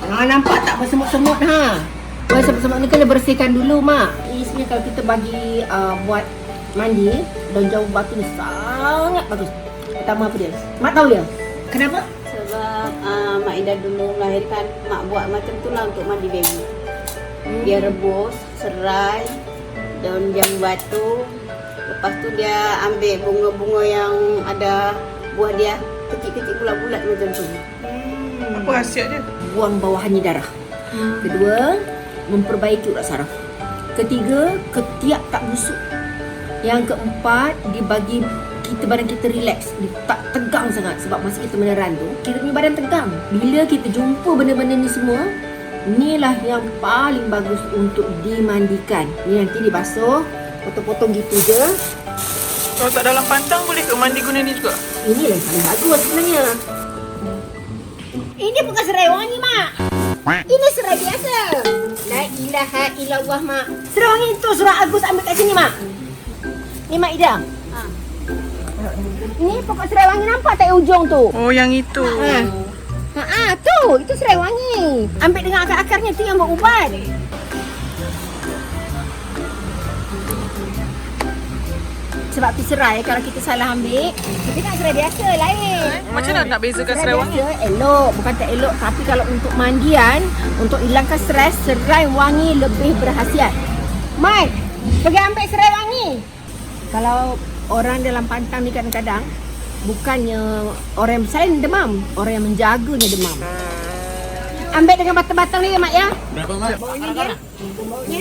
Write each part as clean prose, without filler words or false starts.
Nampak tak bersemut-semut ha? Bersemut-semut ni kena bersihkan dulu, Mak. Ini sebenarnya kalau kita bagi buat mandi, daun jambu batu ni sangat bagus. Pertama apa dia? Mak tahu ya? Kenapa? Sebab Mak Ida dulu melahirkan, Mak buat macam tu lah untuk mandi baby. Dia rebus, serai, daun jambu batu. Lepas tu dia ambil bunga-bunga yang ada buah dia, kecil-kecil bulat-bulat macam tu. Apa khasiat dia? Buang bawahannya darah. Kedua, memperbaiki urat saraf. Ketiga, ketiak tak busuk. Yang keempat, dibagi kita badan kita relax, dia tak tegang sangat. Sebab masa kita meneran tu, kita punya badan tegang. Bila kita jumpa benda-benda ni semua, inilah yang paling bagus untuk dimandikan. Ni nanti dibasuh, potong-potong gitu je. Kalau tak dalam pantang boleh ke mandi guna ni juga? Inilah yang paling bagus sebenarnya. Ini bukan serai wangi, Mak. Ini serai biasa. La ilaha illallah, Mak. Serai wangi itu surah Agus ambil kat sini, Mak. Ni Mak Ida. Ini pokok serai wangi, nampak tak ujung tu? Oh, yang itu. Tu, itu serai wangi. Ambil dengan akar-akarnya tu yang buat ubat. Sebab tu serai kalau kita salah ambil, kita nak serai biasa lain. Macam mana nak bezakan serai wangi? Biasa elok, bukan tak elok, tapi kalau untuk mandian, untuk hilangkan stres, serai wangi lebih berkhasiat. Mai, pergi ambil serai wangi. Kalau orang dalam pantang ni kadang-kadang bukannya orang yang bersalin demam, orang yang menjaganya demam. Ambil dengan batang-batang ni, Mak ya. Berapa, Mak? Baunya dia. Baunya.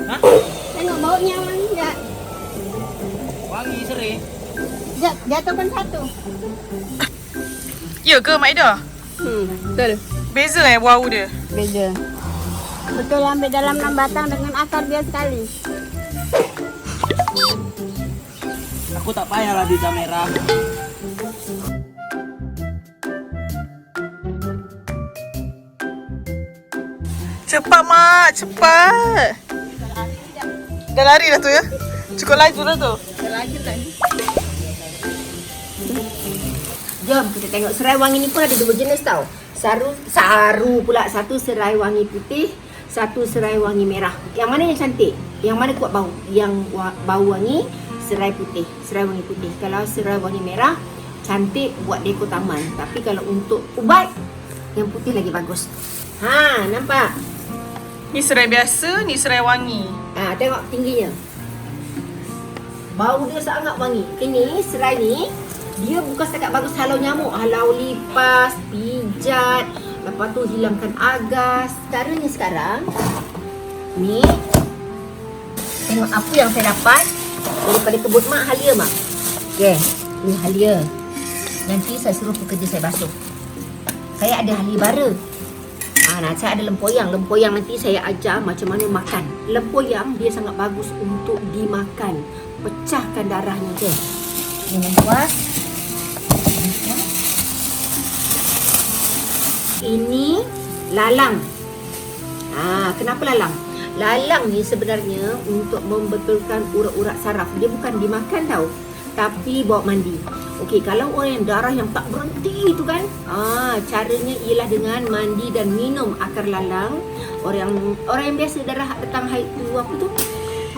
Ha? Tengok baunya wangi tak? Wangi serai. Sekejap, jatuhkan satu. Ya ke, Mak Ida? Betul. Beza bau dia? Beza. Betul ambil dalam 6 batang dengan akar dia sekali. Aku tak payahlah di kamera. Cepat, Mak. Cepat. Dah lari dah tu ya? Cukup laju dah tu. Jom kita tengok serai wangi ni pun ada dua jenis tau. Saru pula. Satu serai wangi putih, satu serai wangi merah. Yang mana yang cantik? Yang mana kuat bau? Yang bau wangi serai putih, serai wangi putih. Kalau serai wangi merah cantik buat dekor taman. Tapi kalau untuk ubat, yang putih lagi bagus. Ha, nampak? Ni serai biasa, ni serai wangi. Ha, tengok tingginya. Bau dia sangat wangi. Ini serai ni, dia bukan setakat bagus halau nyamuk, halau lipas, pijat, lepas tu hilangkan agas. Caranya sekarang, ni, tengok apa yang saya dapat daripada kebun Mak, halia Mak. Okay, ni halia. Nanti saya suruh pekerja saya basuh. Saya ada halia bara. Saya ada lempoyang. Lempoyang nanti saya ajar macam mana makan. Lempoyang dia sangat bagus untuk dimakan. Pecahkan darahnya je. Dengan kuas. Ini lalang. Kenapa lalang? Lalang ni sebenarnya untuk membetulkan urat-urat saraf. Dia bukan dimakan tau, tapi bawa mandi. Okey, kalau orang yang darah yang tak berhenti tu kan, caranya ialah dengan mandi dan minum akar lalang. Orang yang biasa darah datang haid tu apa tu?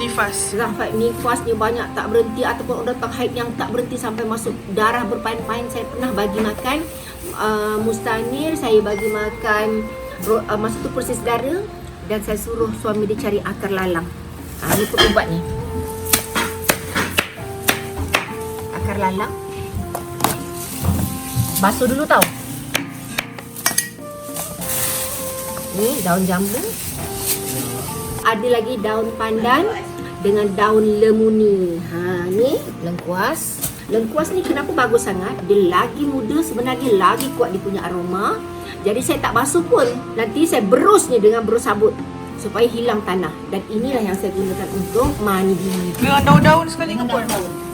Nifas. Nifas ni banyak tak berhenti, ataupun orang datang haid yang tak berhenti sampai masuk darah berpain-pain. Saya pernah bagi makan Mustanir, saya bagi makan masa tu proses darah, dan saya suruh suami dia cari akar lalang. Ni pun ubat ni. Akar lalang. Basuh dulu tau. Ni daun jambu. Ada lagi daun pandan dengan daun lemuni. Ni lengkuas. Lengkuas ni kenapa bagus sangat? Dia lagi muda, sebenarnya lagi kuat dia punya aroma. Jadi saya tak basuh pun. Nanti saya berusnya dengan berus sabut supaya hilang tanah. Dan inilah yang saya gunakan untuk mandi. Dengan daun-daun sekali ke pun?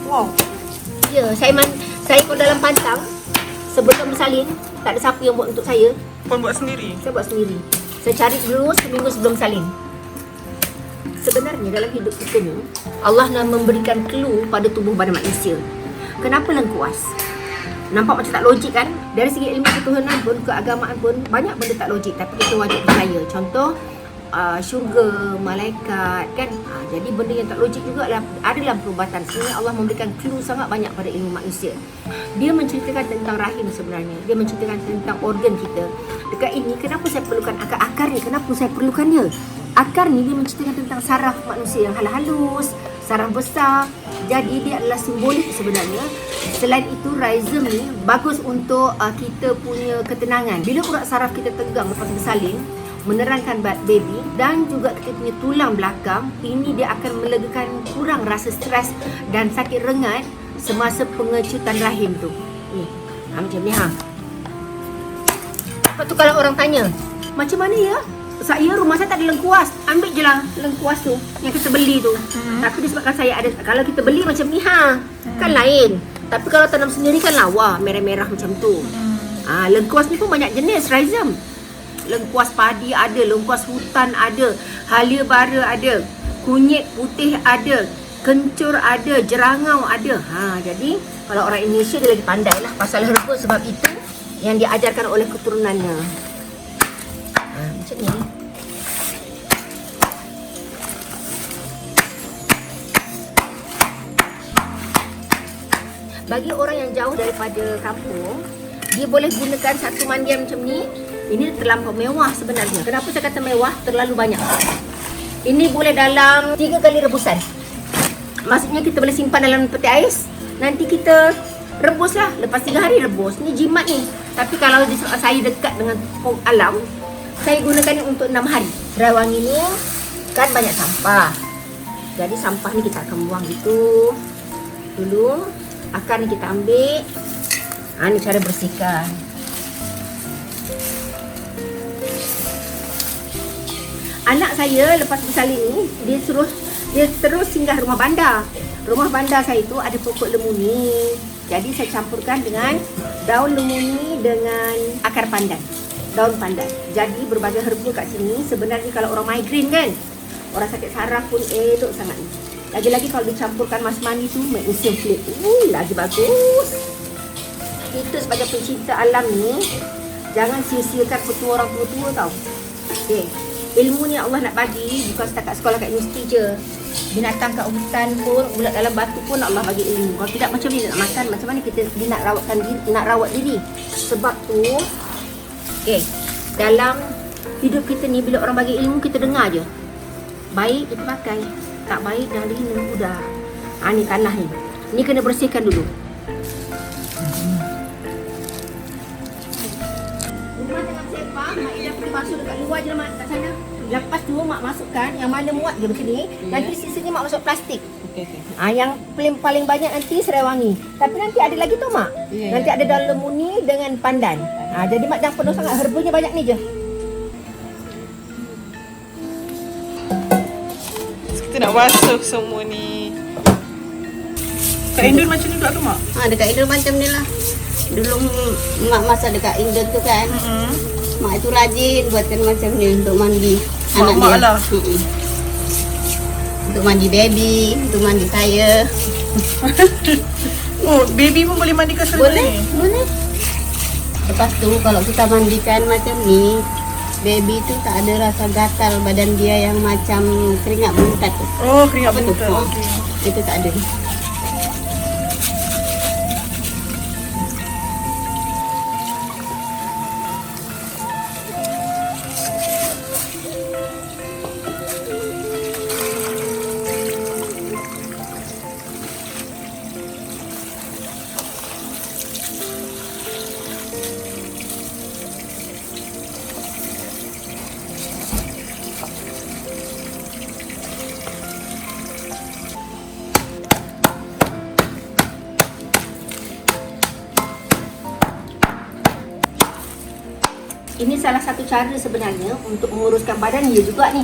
Wow. Ya, saya kalau dalam pantang sebelum bersalin, tak ada siapa yang buat untuk saya. Pun buat sendiri? Saya buat sendiri. Saya cari dulu seminggu sebelum salin. Sebenarnya dalam hidup kita ni, Allah nak memberikan clue pada tubuh badan manusia. Kenapa lengkuas? Nampak macam tak logik kan? Dari segi ilmu ketuhanan pun, keagamaan pun, banyak benda tak logik tapi kita wajib percaya. Contoh syurga, malaikat kan. Jadi benda yang tak logik juga ada dalam perubatan. Sebenarnya Allah memberikan clue sangat banyak pada ilmu manusia. Dia menceritakan tentang rahim sebenarnya. Dia menceritakan tentang organ kita. Dekat ini, kenapa saya perlukan akar ni? Kenapa saya perlukannya? Akar ni dia menceritakan tentang saraf manusia yang halus, saraf besar. Jadi dia adalah simbolik sebenarnya. Selain itu, rhizome ni bagus untuk kita punya ketenangan. Bila urat saraf kita tegang lepas bersalin, menerangkan baby, dan juga kita punya tulang belakang, ini dia akan melegakan kurang rasa stres dan sakit rengat semasa pengecutan rahim tu. Ni, macam ni Lepas tu kalau orang tanya, macam mana ya? Saya rumah saya tak ada lengkuas. Ambil je lah lengkuas tu yang kita beli tu. Tapi disebabkan saya ada, kalau kita beli macam ni kan lain. Tapi kalau tanam sendiri kan lawa, merah-merah macam tu. Lengkuas ni pun banyak jenis rhizome. Lengkuas padi ada, lengkuas hutan ada, halia bara ada, kunyit putih ada, kencur ada, jerangau ada. Jadi kalau orang Indonesia dia lagi pandai lah pasal herba, sebab itu yang diajarkan oleh keturunannya. Macam ni. Bagi orang yang jauh daripada kampung, dia boleh gunakan satu mandian macam ni. Ini terlampau mewah sebenarnya. Kenapa saya kata mewah? Terlalu banyak. Ini boleh dalam 3 kali rebusan. Maksudnya kita boleh simpan dalam peti ais. Nanti kita rebus lah. Lepas 3 hari rebus. Ni jimat ni. Tapi kalau saya dekat dengan alam, saya gunakan ni untuk 6 hari. Serai wangi ni kan banyak sampah. Jadi sampah ni kita akan buang gitu. Dulu akar ni kita ambil. Ni cara bersihkan. Anak saya lepas bersalin ni, dia terus singgah rumah bandar. Rumah bandar saya tu ada pokok lemuni. Jadi saya campurkan dengan daun lemuni dengan akar pandan. Daun pandan. Jadi berbagai herba kat sini. Sebenarnya kalau orang migrain kan, orang sakit saraf pun elok sangat ni. Lagi-lagi kalau dicampurkan masmani tu, magnesium plate. Lagi bagus. Kita sebagai pencinta alam ni, jangan sia-siakan petua orang tua-tua tau. Okay. Ilmu ni Allah nak bagi bukan setakat sekolah kat universiti je. Binatang kat hutan pun, ulat dalam batu pun Allah bagi ilmu. Kalau tidak macam ni nak makan, macam mana dia nak rawatkan diri, nak rawat diri. Sebab tu, dalam hidup kita ni bila orang bagi ilmu kita dengar je. Baik kita pakai, tak baik dah dihina udah. Ni tanah ni. Ni kena bersihkan dulu. Rumah tengah sepak, Mak Ida pergi basuh dekat luar je lah Mak, kat sana. Lepas tu Mak masukkan yang mana muat je macam ni. Nanti sisanya Mak masuk plastik. Yang paling banyak nanti serai wangi. Tapi nanti ada lagi tu Mak. Nanti ada daun lemuni dengan pandan. Jadi Mak jangan penuh sangat, herbanya banyak ni je. Kita nak basuh semua ni. Kat Indon macam ni pula tu Mak? Dekat Indon macam ni lah. Dulu Mak masak dekat Indon tu kan. Mak itu rajin buatkan macam ni untuk mandi anak dia. Lah. Untuk mandi baby, untuk mandi saya. Oh, baby pun boleh mandikan serba ni? Boleh. Lepas tu kalau kita mandikan macam ni, baby tu tak ada rasa gatal badan dia yang macam keringat buntat tu. Oh, keringat Apa tu? buntat. Okay. Itu tak ada. Ini salah satu cara sebenarnya untuk menguruskan badan dia juga ni.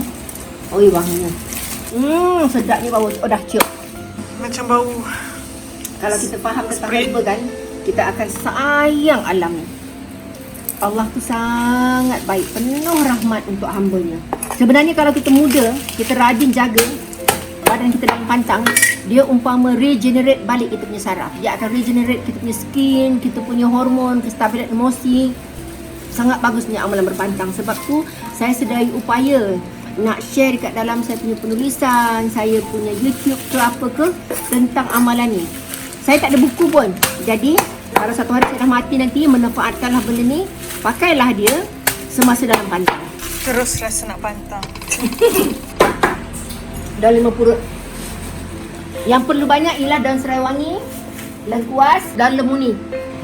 Oi, wanginya. Sedapnya bau. Oh, dah cium. Macam bau. Kalau kita faham tentang herba kan, kita akan sayang alam ni. Allah tu sangat baik, penuh rahmat untuk hamba-Nya. Sebenarnya kalau kita muda, kita rajin jaga badan kita dalam pancang, Dia umpama regenerate balik kita punya saraf. Dia akan regenerate kita punya skin, kita punya hormon, kestabilan emosi. Sangat bagusnya amalan berpantang. Sebab tu saya sedai upaya nak share dekat dalam saya punya penulisan, saya punya YouTube ke apa ke tentang amalan ni. Saya tak ada buku pun. Jadi kalau satu hari saya dah mati nanti, manfaatkanlah benda ni, pakailah dia semasa dalam pantang. Terus rasa nak pantang. Daun 5 purut. Yang perlu banyak ialah daun serai wangi, lengkuas, daun lemuni.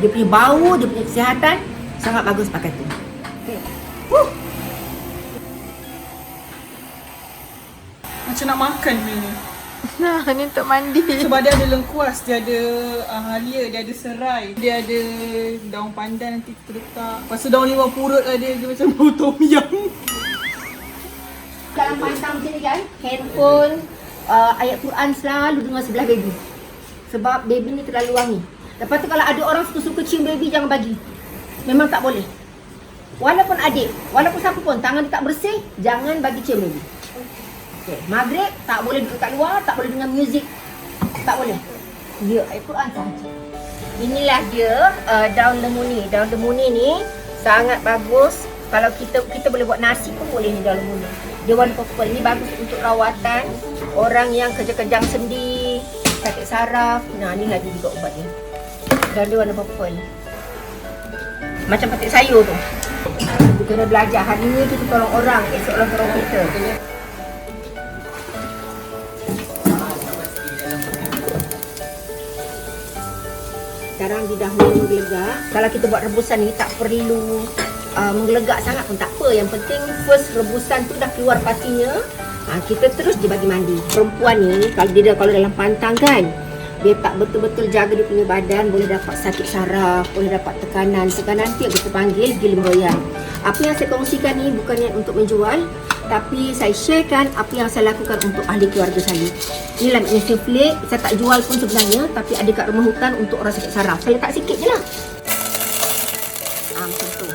Dia punya bau, dia punya kesihatan sangat bagus pakai tu. Okay. Macam nak makan ni. Nah, ni untuk mandi. Sebab dia ada lengkuas, dia ada halia, dia ada serai, dia ada daun pandan nanti kita letak. Lepas tu daun 5 purut ada, dia macam bau tom yum. Dalam pantang macam ni kan, handphone, ayat Quran selalu dengar sebelah baby. Sebab baby ni terlalu wangi. Lepas tu kalau ada orang suka-suka cium baby, jangan bagi. Memang tak boleh. Walaupun adik, walaupun siapa pun, tangan dia tak bersih, jangan bagi cium baby. Okay. Maghrib tak boleh duduk kat luar, tak boleh dengar muzik. Tak boleh. Dia ayat Quran sahaja. Inilah dia daun lemuni. Daun lemuni ni sangat bagus. Kalau kita boleh buat nasi pun boleh ni daun lemuni. Dia warna purple. Ni bagus untuk rawatan orang yang kejang-kejang sendi, sakit saraf. Nah, ni lagi juga ubat dia. Dan dia warna purple. Macam petik sayur tu. Kita kena belajar. Hari ni kita tolong orang, esoklah tolong kita. Sekarang dia dah mula menggelegak. Kalau kita buat rebusan ni tak perlu menggelegak sangat pun tak apa. Yang penting first rebusan tu dah keluar patinya, kita terus dia bagi mandi. Perempuan ni kalau dalam pantang kan, dia tak betul-betul jaga dia punya badan, boleh dapat sakit saraf, boleh dapat tekanan tu yang kita panggil gila meroyan. Apa yang saya kongsikan ni bukannya untuk menjual, tapi saya sharekan apa yang saya lakukan untuk ahli keluarga saya. Inilah magnesium flake, saya tak jual pun sebenarnya, tapi ada kat rumah hutan untuk orang sakit saraf. Saya letak sikit je lah. Macam tu.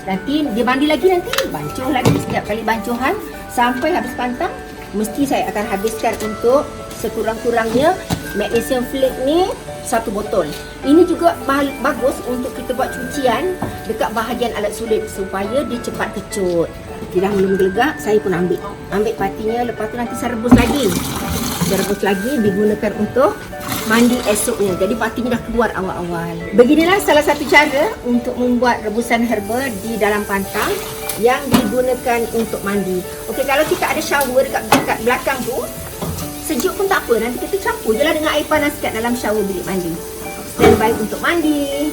Nanti dia mandi lagi, nanti bancuh lagi. Setiap kali bancuhan sampai habis pantang, mesti saya akan habiskan untuk sekurang-kurangnya magnesium flake ni 1 botol. Ini juga bagus untuk kita buat cucian dekat bahagian alat sulit supaya dia cepat kecut. Dia dah mula menggelegak, saya pun ambil patinya. Lepas tu nanti saya rebus lagi. Saya rebus lagi digunakan untuk mandi esoknya. Jadi patinya dah keluar awal-awal. Beginilah salah satu cara untuk membuat rebusan herba di dalam pantang yang digunakan untuk mandi. Okey, kalau kita ada shower dekat belakang tu, sejuk pun tak apa. Nanti kita campur je lah dengan air panas kat dalam shower bilik mandi. Standby untuk mandi.